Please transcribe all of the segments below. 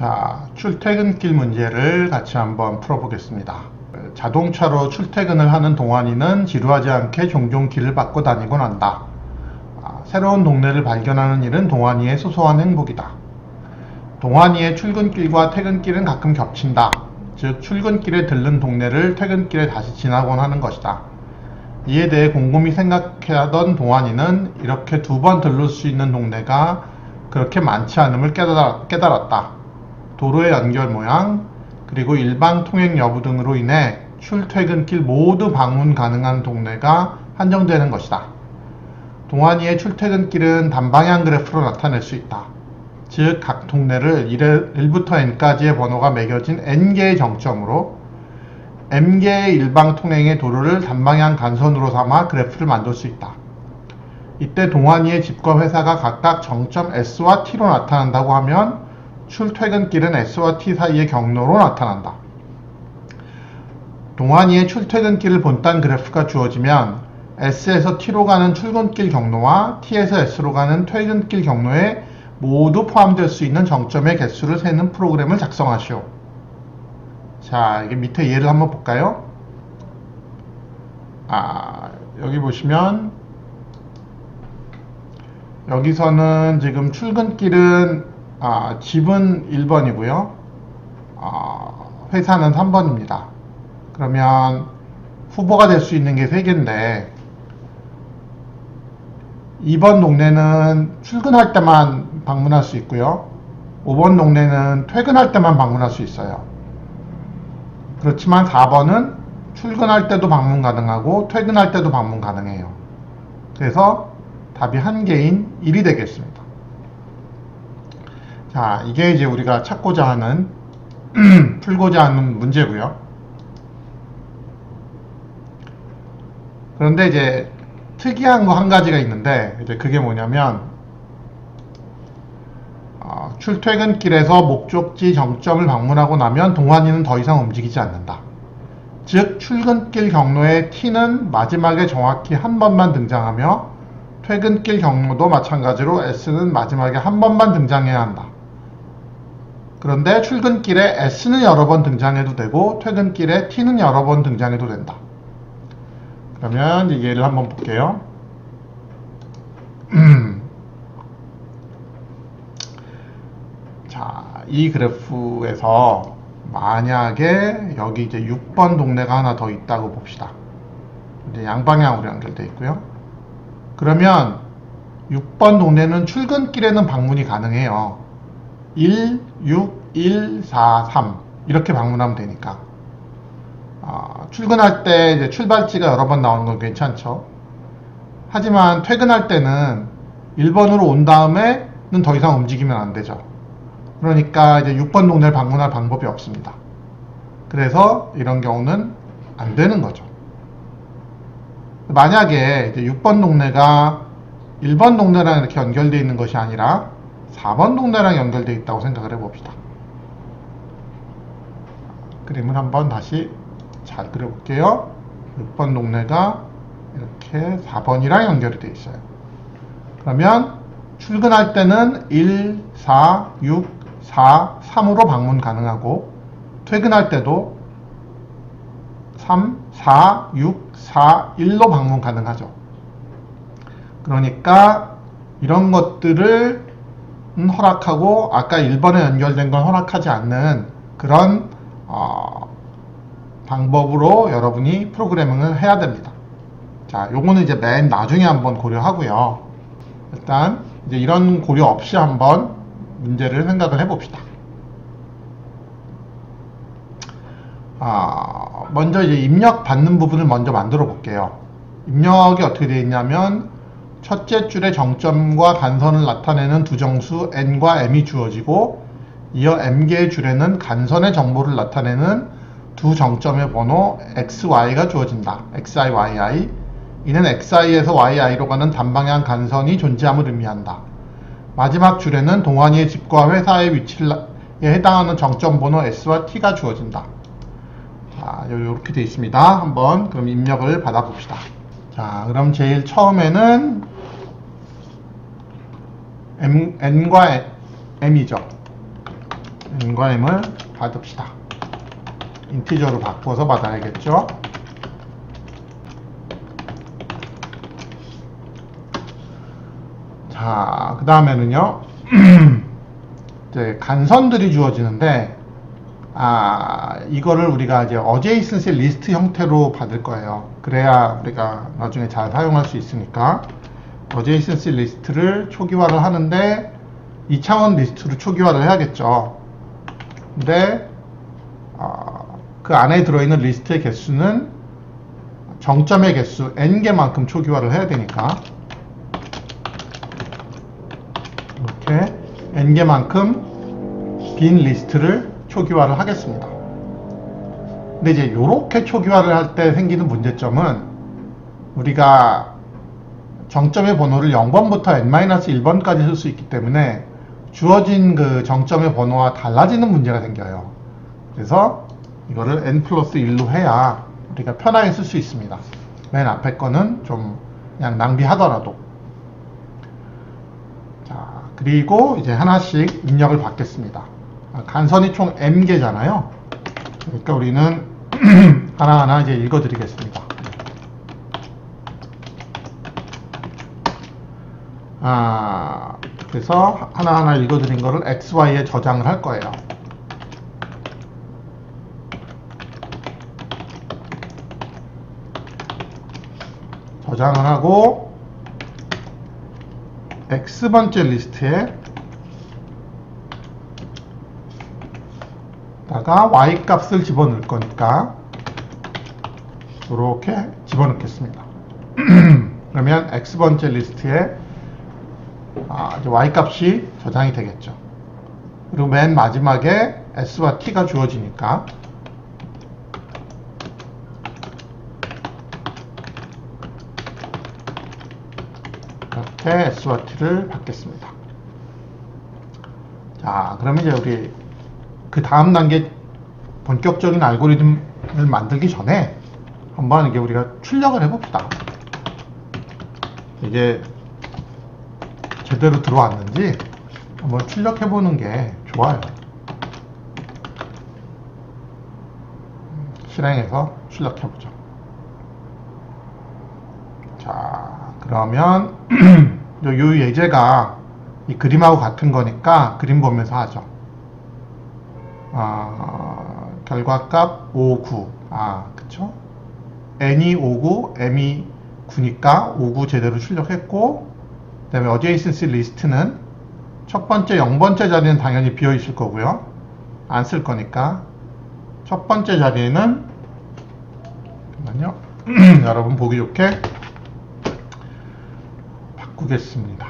자, 출퇴근길 문제를 같이 한번 풀어보겠습니다. 자동차로 출퇴근을 하는 동환이는 지루하지 않게 종종 길을 바꿔 다니곤 한다. 새로운 동네를 발견하는 일은 동환이의 소소한 행복이다. 동환이의 출근길과 퇴근길은 가끔 겹친다. 즉, 출근길에 들른 동네를 퇴근길에 다시 지나곤 하는 것이다. 이에 대해 곰곰이 생각하던 동환이는 이렇게 두 번 들를 수 있는 동네가 그렇게 많지 않음을 깨달았다. 도로의 연결 모양, 그리고 일방 통행 여부 등으로 인해 출퇴근길 모두 방문 가능한 동네가 한정되는 것이다. 동환이의 출퇴근길은 단방향 그래프로 나타낼 수 있다. 즉, 각 동네를 1부터 n까지의 번호가 매겨진 n개의 정점으로 m개의 일방 통행의 도로를 단방향 간선으로 삼아 그래프를 만들 수 있다. 이때 동환이의 집과 회사가 각각 정점 S와 T로 나타난다고 하면 출퇴근길은 S와 T 사이의 경로로 나타난다. 동환이의 출퇴근길을 본딴 그래프가 주어지면 S에서 T로 가는 출근길 경로와 T에서 S로 가는 퇴근길 경로에 모두 포함될 수 있는 정점의 개수를 세는 프로그램을 작성하시오. 자, 이게 밑에 예를 한번 볼까요? 여기 보시면 여기서는 지금 출근길은 집은 1번이고요. 회사는 3번입니다. 그러면 후보가 될 수 있는 게 3개인데 2번 동네는 출근할 때만 방문할 수 있고요. 5번 동네는 퇴근할 때만 방문할 수 있어요. 그렇지만 4번은 출근할 때도 방문 가능하고 퇴근할 때도 방문 가능해요. 그래서 답이 1개인 1이 되겠습니다. 자, 이게 이제 우리가 찾고자 하는 풀고자 하는 문제고요. 그런데 이제 특이한 거 한 가지가 있는데 이제 그게 뭐냐면 출퇴근길에서 목적지 정점을 방문하고 나면 동환이는 더 이상 움직이지 않는다. 즉, 출근길 경로의 T는 마지막에 정확히 한 번만 등장하며 퇴근길 경로도 마찬가지로 S는 마지막에 한 번만 등장해야 한다. 그런데 출근길에 S는 여러 번 등장해도 되고 퇴근길에 T는 여러 번 등장해도 된다. 그러면 이제 예를 한번 볼게요. 자, 이 그래프에서 만약에 여기 이제 6번 동네가 하나 더 있다고 봅시다. 이제 양방향으로 연결되어 있고요. 그러면 6번 동네는 출근길에는 방문이 가능해요. 1, 6, 1, 4, 3 이렇게 방문하면 되니까 출근할 때 이제 출발지가 여러 번 나오는 건 괜찮죠. 하지만 퇴근할 때는 1번으로 온 다음에는 더 이상 움직이면 안 되죠. 그러니까 이제 6번 동네를 방문할 방법이 없습니다. 그래서 이런 경우는 안 되는 거죠. 만약에 이제 6번 동네가 1번 동네랑 이렇게 연결되어 있는 것이 아니라 4번 동네랑 연결되어 있다고 생각을 해봅시다. 그림을 한번 다시 잘 그려볼게요. 6번 동네가 이렇게 4번이랑 연결이 되어 있어요. 그러면 출근할 때는 1, 4, 6, 4, 3으로 방문 가능하고 퇴근할 때도 3, 4, 6, 4, 1로 방문 가능하죠. 그러니까 이런 것들을 허락하고 아까 1번에 연결된 건 허락하지 않는 그런 방법으로 여러분이 프로그래밍을 해야 됩니다. 자, 요거는 이제 맨 나중에 한번 고려하고요. 일단 이제 이런 고려 없이 한번 문제를 생각을 해봅시다. 먼저 이제 입력 받는 부분을 먼저 만들어 볼게요. 입력이 어떻게 되어 있냐면 첫째 줄에 정점과 간선을 나타내는 두 정수 n과 m이 주어지고 이어 m개의 줄에는 간선의 정보를 나타내는 두 정점의 번호 xy가 주어진다. xi, yi. 이는 xi에서 yi로 가는 단방향 간선이 존재함을 의미한다. 마지막 줄에는 동환이의 집과 회사의 위치에 해당하는 정점 번호 s와 t가 주어진다. 자, 이렇게 되어 있습니다. 한번 그럼 입력을 받아봅시다. 자, 그럼 제일 처음에는 n과 m이죠. n과 m을 받읍시다. 인티저로 바꿔서 받아야겠죠. 자, 그 다음에는요, 이제 간선들이 주어지는데, 이거를 우리가 이제 어제이슨시 리스트 형태로 받을 거예요. 그래야 우리가 나중에 잘 사용할 수 있으니까. 어제이슨시 리스트를 초기화를 하는데, 2차원 리스트로 초기화를 해야겠죠. 근데, 그 안에 들어있는 리스트의 개수는 정점의 개수 n개만큼 초기화를 해야 되니까, 이렇게 n개만큼 빈 리스트를 초기화를 하겠습니다. 근데 이제 이렇게 초기화를 할 때 생기는 문제점은 우리가 정점의 번호를 0번부터 n-1번까지 쓸 수 있기 때문에 주어진 그 정점의 번호와 달라지는 문제가 생겨요. 그래서 이거를 n 플러스 1로 해야 우리가 편하게 쓸 수 있습니다. 맨 앞에 거는 좀 그냥 낭비하더라도. 자, 그리고 이제 하나씩 입력을 받겠습니다. 간선이 총 n개잖아요. 그러니까 우리는 하나하나 이제 읽어드리겠습니다. 그래서 하나하나 읽어드린 거를 XY에 저장을 할 거예요. 저장을 하고 X번째 리스트에 다가 Y 값을 집어넣을 거니까 이렇게 집어넣겠습니다. 그러면 X번째 리스트에 이제 Y 값이 저장이 되겠죠. 그리고 맨 마지막에 S와 T가 주어지니까 이렇게 S와 T를 받겠습니다. 자, 그러면 이제 우리 그 다음 단계 본격적인 알고리즘을 만들기 전에 한번 이게 우리가 출력을 해봅시다. 이게 제대로 들어왔는지 한번 출력해보는 게 좋아요. 실행해서 출력해보죠. 자, 그러면 이 예제가 이 그림하고 같은 거니까 그림 보면서 하죠. 결과값 5, 9. 그쵸? n이 5고 m이 9니까 5, 9 제대로 출력했고, 그 다음에 어제이슨시 리스트는 첫 번째 0번째 자리는 당연히 비어 있을 거고요. 안 쓸 거니까 첫 번째 자리에는 잠깐만요. 여러분 보기 좋게 바꾸겠습니다.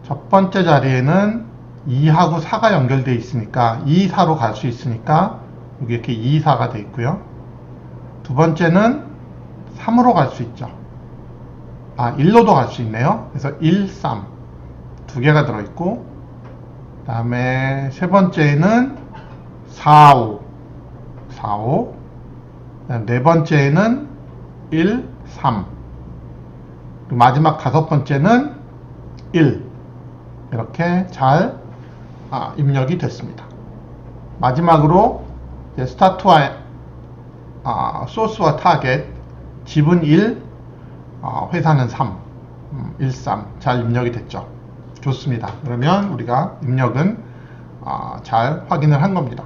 첫 번째 자리에는 2하고 4가 연결되어 있으니까 2, 4로 갈 수 있으니까 여기 이렇게 2, 4가 되어 있고요. 두 번째는 3으로 갈 수 있죠. 1로도 갈 수 있네요. 그래서 1, 3 두 개가 들어있고, 그 다음에 세 번째에는 4, 5 4, 5 네 번째에는 1, 3 그리고 마지막 다섯 번째는 1 이렇게 잘 입력이 됐습니다. 마지막으로 스타트와 소스와 타겟, 집은 1, 회사는 3, 1, 3 잘 입력이 됐죠. 좋습니다. 그러면 우리가 입력은 잘 확인을 한 겁니다.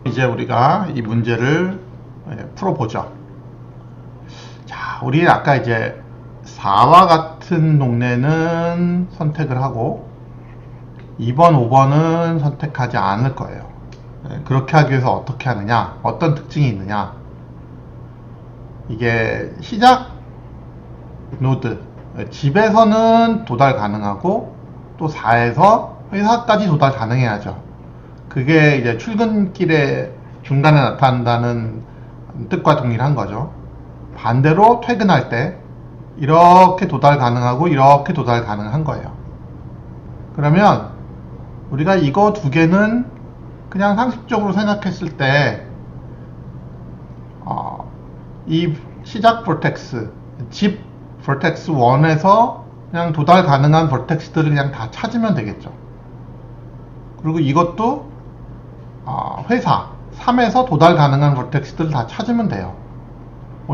이제 우리가 이 문제를 풀어보죠. 자, 우리 아까 이제 4와 같은 동네는 선택을 하고 2번, 5번은 선택하지 않을 거예요. 그렇게 하기 위해서 어떻게 하느냐, 어떤 특징이 있느냐. 이게 시작 노드, 집에서는 도달 가능하고 또 4에서 회사까지 도달 가능해야죠. 그게 이제 출근길에 중간에 나타난다는 뜻과 동일한 거죠. 반대로 퇴근할 때 이렇게 도달 가능하고 이렇게 도달 가능한 거예요. 그러면 우리가 이거 두 개는 그냥 상식적으로 생각했을 때 이 시작 vortex, 집 vortex 1에서 그냥 도달 가능한 버텍스들을 그냥 다 찾으면 되겠죠. 그리고 이것도 회사 3에서 도달 가능한 버텍스들을 다 찾으면 돼요.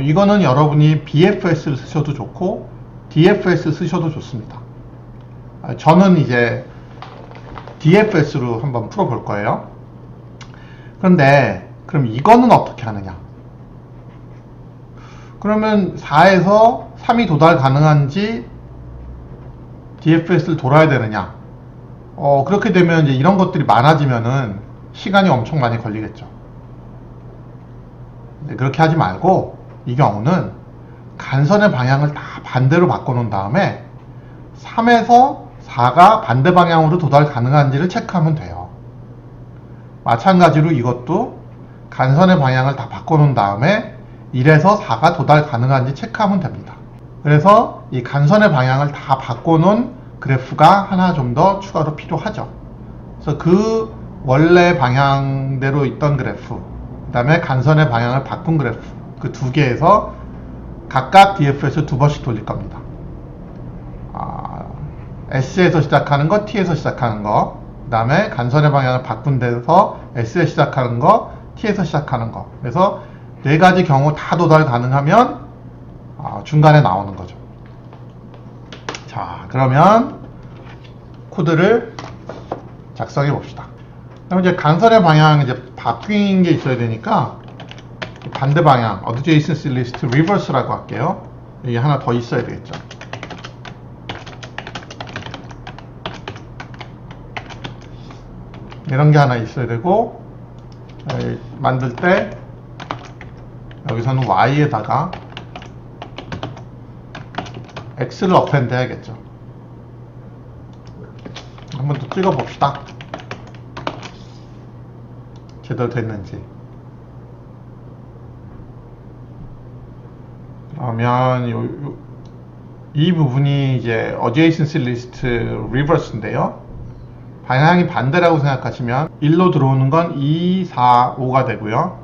이거는 여러분이 BFS를 쓰셔도 좋고 DFS 쓰셔도 좋습니다. 저는 이제 DFS로 한번 풀어볼 거예요. 그런데 그럼 이거는 어떻게 하느냐? 그러면 4에서 3이 도달 가능한지 DFS를 돌아야 되느냐? 그렇게 되면 이제 이런 것들이 많아지면은 시간이 엄청 많이 걸리겠죠. 그렇게 하지 말고 이 경우는 간선의 방향을 다 반대로 바꿔놓은 다음에 3에서 4가 반대 방향으로 도달 가능한지를 체크하면 돼요. 마찬가지로 이것도 간선의 방향을 다 바꿔놓은 다음에 1에서 4가 도달 가능한지 체크하면 됩니다. 그래서 이 간선의 방향을 다 바꿔놓은 그래프가 하나 좀 더 추가로 필요하죠. 그래서 그 원래 방향대로 있던 그래프, 그 다음에 간선의 방향을 바꾼 그래프, 그 두 개에서 각각 DFS를 두 번씩 돌릴 겁니다. S에서 시작하는 거, T에서 시작하는 거, 그 다음에 간선의 방향을 바꾼 데서 S에서 시작하는 거, T에서 시작하는 거. 그래서 네 가지 경우 다 도달 가능하면 중간에 나오는 거죠. 자, 그러면 코드를 작성해 봅시다. 그럼 이제 간선의 방향 이제 바뀐 게 있어야 되니까 반대 방향 adjacency list reverse라고 할게요. 여기 하나 더 있어야 되겠죠. 이런 게 하나 있어야 되고, 만들 때 여기서는 y에다가 x를 append 해야겠죠. 한번 더 찍어 봅시다. 제대로 됐는지. 그러면 이 부분이 이제 adjacency list reverse인데요. 방향이 반대라고 생각하시면 1로 들어오는 건 2, 4, 5가 되고요.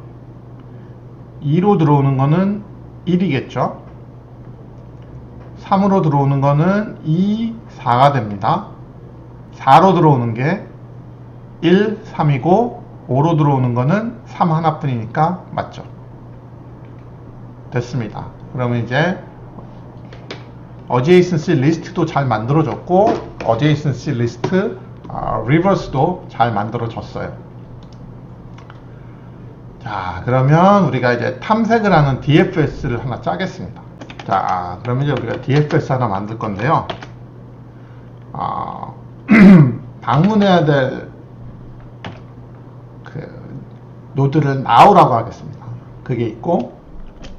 2로 들어오는 거는 1이겠죠. 3으로 들어오는 거는 2, 4가 됩니다. 4로 들어오는 게 1, 3이고 5로 들어오는 거는 3 하나뿐이니까 맞죠. 됐습니다. 그러면 이제 adjacency list도 잘 만들어졌고 adjacency list reverse도 잘 만들어졌어요. 자, 그러면 우리가 이제 탐색을 하는 DFS를 하나 짜겠습니다. 자, 그러면 이제 우리가 DFS 하나 만들 건데요. 방문해야 될 노드를 now라고 하겠습니다. 그게 있고,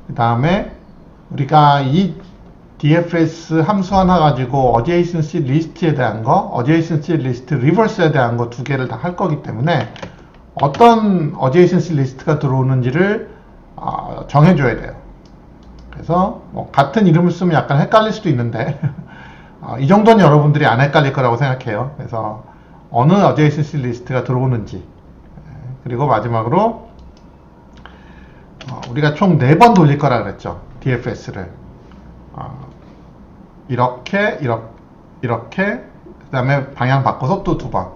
그 다음에 우리가 이 DFS 함수 하나 가지고 adjacency list에 대한 거, adjacency list reverse에 대한 거 두 개를 다 할 거기 때문에 어떤 adjacency list가 들어오는지를 정해줘야 돼요. 그래서 뭐 같은 이름을 쓰면 약간 헷갈릴 수도 있는데 이 정도는 여러분들이 안 헷갈릴 거라고 생각해요. 그래서 어느 adjacency list가 들어오는지, 그리고 마지막으로 우리가 총 4번 돌릴 거라 그랬죠. DFS를 이렇게 그 다음에 방향 바꿔서 또 2번.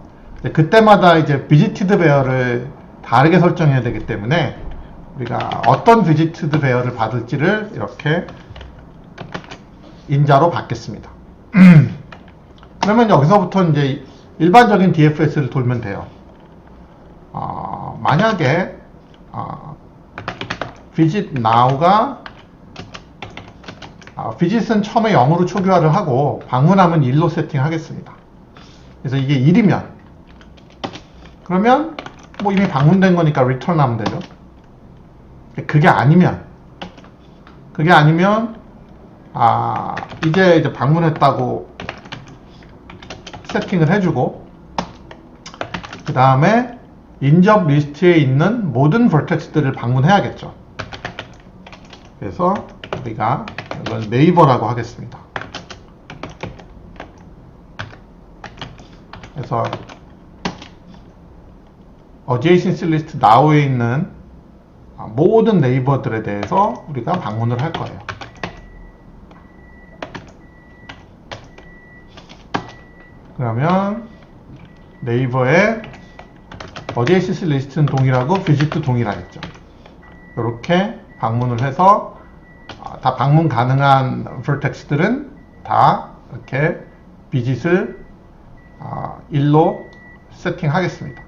그때마다 이제 visited bear를 다르게 설정해야 되기 때문에 우리가 어떤 visited bear를 받을지를 이렇게 인자로 받겠습니다. 그러면 여기서부터 이제 일반적인 DFS를 돌면 돼요. 만약에 visit now가 visit은 처음에 0으로 초기화를 하고 방문하면 1로 세팅하겠습니다. 그래서 이게 1이면 그러면 뭐 이미 방문된 거니까 return 하면 되죠. 그게 아니면 이제 방문했다고 세팅을 해주고, 그 다음에 인접 리스트에 있는 모든 vertex들을 방문해야겠죠. 그래서 우리가 이건 네이버라고 하겠습니다. 그래서 adjacency list now에 있는 모든 네이버들에 대해서 우리가 방문을 할 거예요. 그러면 네이버에 어디에 CC 리스트는 동일하고 비지트 동일하겠죠. 이렇게 방문을 해서 다 방문 가능한 vertex들은 다 이렇게 비짓을 1로 세팅하겠습니다.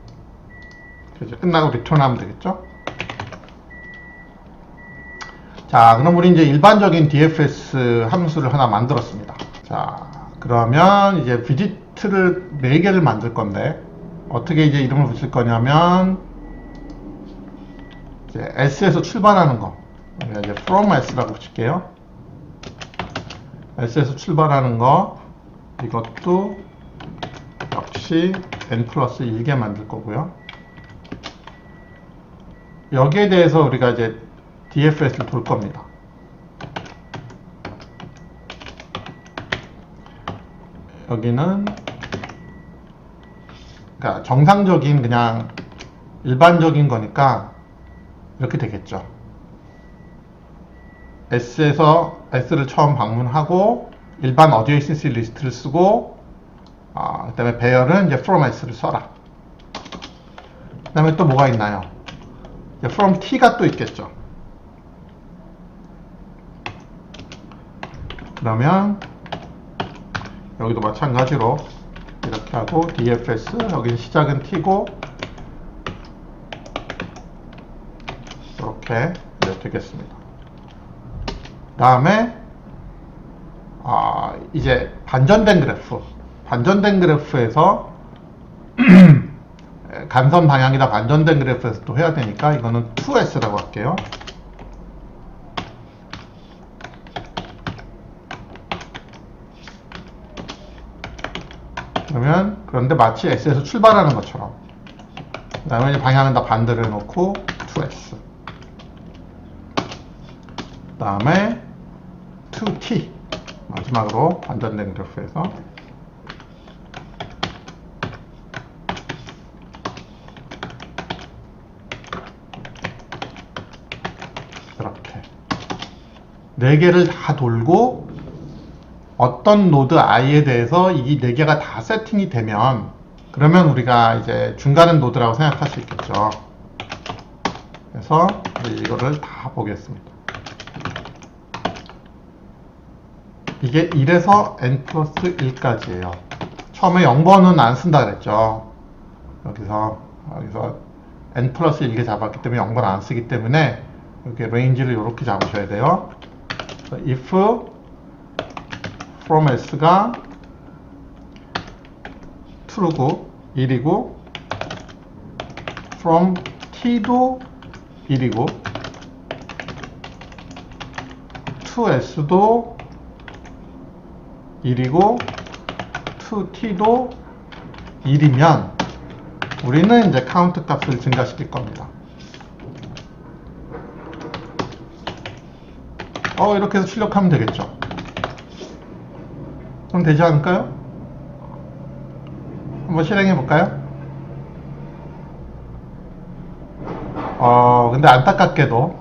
그래서 끝나고 리턴하면 되겠죠. 자, 그럼 우리 이제 일반적인 DFS 함수를 하나 만들었습니다. 자, 그러면 이제 비짓을 4개를 만들 건데 어떻게 이제 이름을 붙일 거냐면 이제 S에서 출발하는 거 이제 from S라고 붙일게요. S에서 출발하는 거 이것도 역시 n 플러스 1개 만들 거고요. 여기에 대해서 우리가 이제 DFS를 돌 겁니다. 여기는 그러니까 정상적인 그냥 일반적인 거니까 이렇게 되겠죠. S를 처음 방문하고 일반 어디에 CC 리스트를 쓰고 그 다음에 배열은 이제 from S를 써라. 그 다음에 또 뭐가 있나요? from T가 또 있겠죠. 그러면 여기도 마찬가지로 이렇게 하고 DFS 여기 시작은 T고 이렇게 되겠습니다. 다음에 이제 반전된 그래프에서 간선 방향이다 반전된 그래프에서 또 해야 되니까 이거는 2S라고 할게요. 그러면 그런데 마치 S에서 출발하는 것처럼 그 다음에 방향은 다 반대로 해놓고 2S 그 다음에 2T 마지막으로 반전된 그래프에서 이렇게 4개를 다 돌고 어떤 노드 i에 대해서 이 4개가 다 세팅이 되면 그러면 우리가 이제 중간은 노드라고 생각할 수 있겠죠. 그래서 이거를 다 보겠습니다. 이게 1에서 n 플러스 1까지예요. 처음에 0번은 안 쓴다 그랬죠. 여기서 n 플러스 1개 잡았기 때문에 0번 안 쓰기 때문에 이렇게 레인지를 이렇게 잡으셔야 돼요. if from S가 true고 1이고 from T도 1이고 to S도 1이고 to T도 1이면 우리는 이제 카운트 값을 증가시킬 겁니다. 이렇게 해서 출력하면 되겠죠. 그럼 되지 않을까요? 한번 실행해 볼까요? 근데 안타깝게도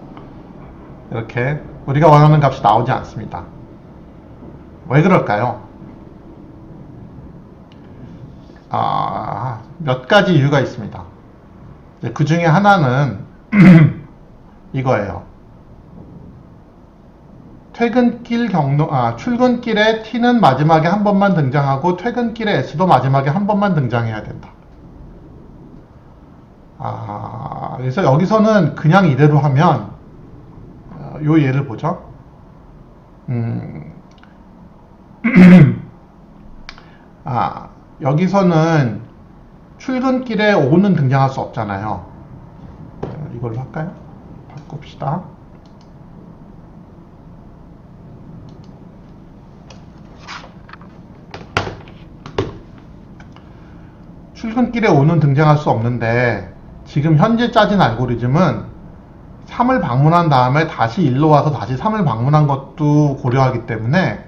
이렇게 우리가 원하는 값이 나오지 않습니다. 왜 그럴까요? 몇 가지 이유가 있습니다. 그 중에 하나는 이거예요. 출근길에 T는 마지막에 한 번만 등장하고 퇴근길에 S도 마지막에 한 번만 등장해야 된다. 그래서 여기서는 그냥 이대로 하면 요 예를 보죠. 여기서는 출근길에 O는 등장할 수 없잖아요. 이걸로 할까요? 바꿉시다. 출근길에 O는 등장할 수 없는데 지금 현재 짜진 알고리즘은 3을 방문한 다음에 다시 1로 와서 다시 3을 방문한 것도 고려하기 때문에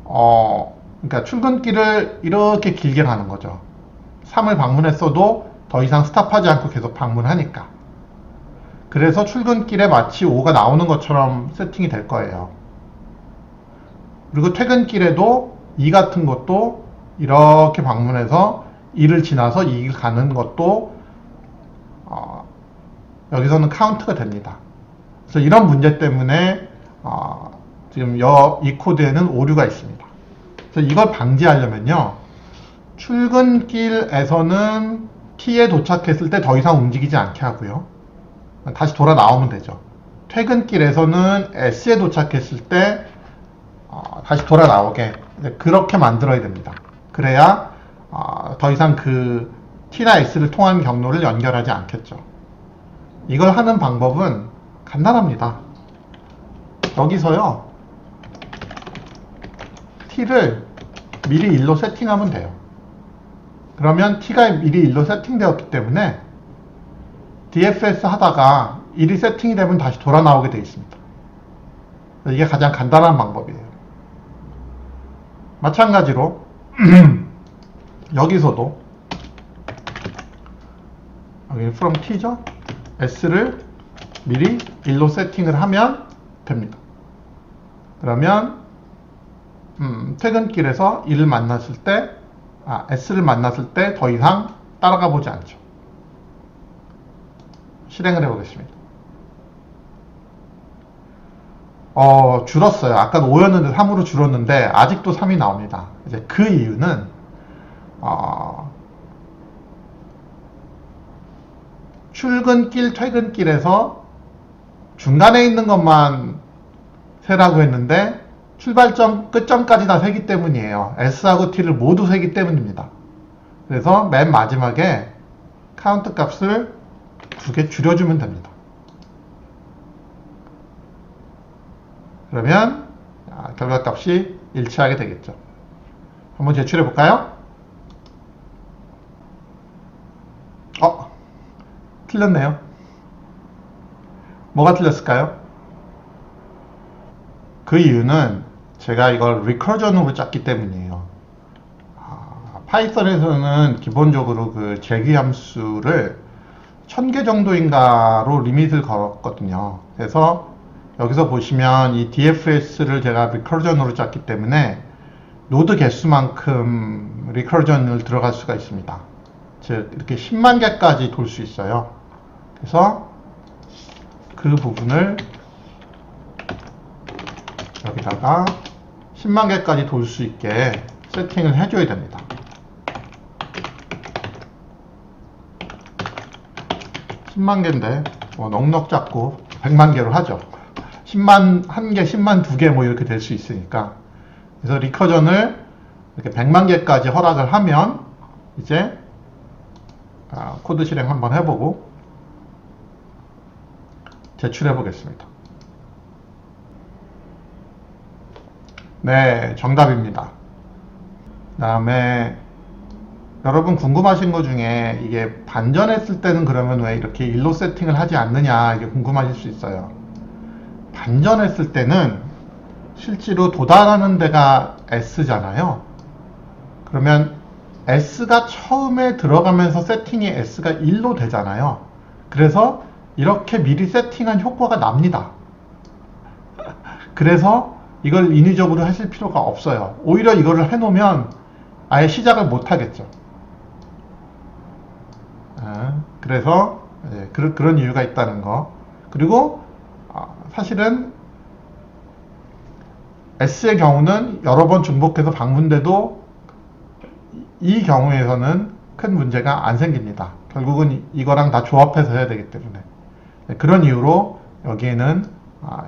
그러니까 출근길을 이렇게 길게 가는 거죠. 3을 방문했어도 더 이상 스탑하지 않고 계속 방문하니까. 그래서 출근길에 마치 5가 나오는 것처럼 세팅이 될 거예요. 그리고 퇴근길에도 2 같은 것도 이렇게 방문해서 이를 지나서 이 길 가는 것도 여기서는 카운트가 됩니다. 그래서 이런 문제 때문에 지금 이 코드에는 오류가 있습니다. 그래서 이걸 방지하려면요, 출근길에서는 T에 도착했을 때 더 이상 움직이지 않게 하고요, 다시 돌아 나오면 되죠. 퇴근길에서는 S에 도착했을 때 다시 돌아 나오게 그렇게 만들어야 됩니다. 그래야 더 이상 그 T나 S를 통한 경로를 연결하지 않겠죠. 이걸 하는 방법은 간단합니다. 여기서요, T를 미리 1로 세팅하면 돼요. 그러면 T가 미리 1로 세팅되었기 때문에 DFS 하다가 1이 세팅이 되면 다시 돌아 나오게 되어 있습니다. 이게 가장 간단한 방법이에요. 마찬가지로 여기서도 여기 from T죠? S를 미리 1로 세팅을 하면 됩니다. 그러면 퇴근길에서 S를 만났을 때 더 이상 따라가 보지 않죠. 실행을 해보겠습니다. 줄었어요. 아까 5였는데 3으로 줄었는데 아직도 3이 나옵니다. 이제 그 이유는 출근길, 퇴근길에서 중간에 있는 것만 세라고 했는데 출발점, 끝점까지 다 세기 때문이에요. S하고 T를 모두 세기 때문입니다. 그래서 맨 마지막에 카운트 값을 2개 줄여주면 됩니다. 그러면 결과값이 일치하게 되겠죠. 한번 제출해 볼까요? 틀렸네요. 뭐가 틀렸을까요? 그 이유는 제가 이걸 리커전으로 짰기 때문이에요. 파이썬에서는 기본적으로 그 재귀 함수를 1000개 정도인가로 리밋을 걸었거든요. 그래서 여기서 보시면 이 DFS를 제가 리커전으로 짰기 때문에 노드 개수만큼 리커전을 들어갈 수가 있습니다. 즉 이렇게 10만 개까지 돌 수 있어요. 그래서 그 부분을 여기다가 10만 개까지 돌 수 있게 세팅을 해줘야 됩니다. (10만) 개인데 넉넉 잡고 100만 개로 하죠. 10만 1개, 10만 2개 뭐 이렇게 될 수 있으니까. 그래서 리커전을 이렇게 100만 개까지 허락을 하면 이제 코드 실행 한번 해보고 제출해 보겠습니다. 네, 정답입니다. 그 다음에 여러분 궁금하신 것 중에 이게 반전했을 때는 그러면 왜 이렇게 1로 세팅을 하지 않느냐, 이게 궁금하실 수 있어요. 반전했을 때는 실제로 도달하는 데가 S잖아요. 그러면 S가 처음에 들어가면서 세팅이 S가 1로 되잖아요. 그래서 이렇게 미리 세팅한 효과가 납니다. 그래서 이걸 인위적으로 하실 필요가 없어요. 오히려 이거를 해놓으면 아예 시작을 못 하겠죠. 그래서 그런 이유가 있다는 거. 그리고 사실은 S의 경우는 여러 번 중복해서 방문돼도 이 경우에서는 큰 문제가 안 생깁니다. 결국은 이거랑 다 조합해서 해야 되기 때문에. 그런 이유로 여기에는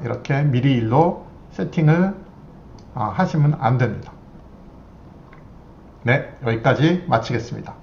이렇게 미리 1로 세팅을 하시면 안 됩니다. 네, 여기까지 마치겠습니다.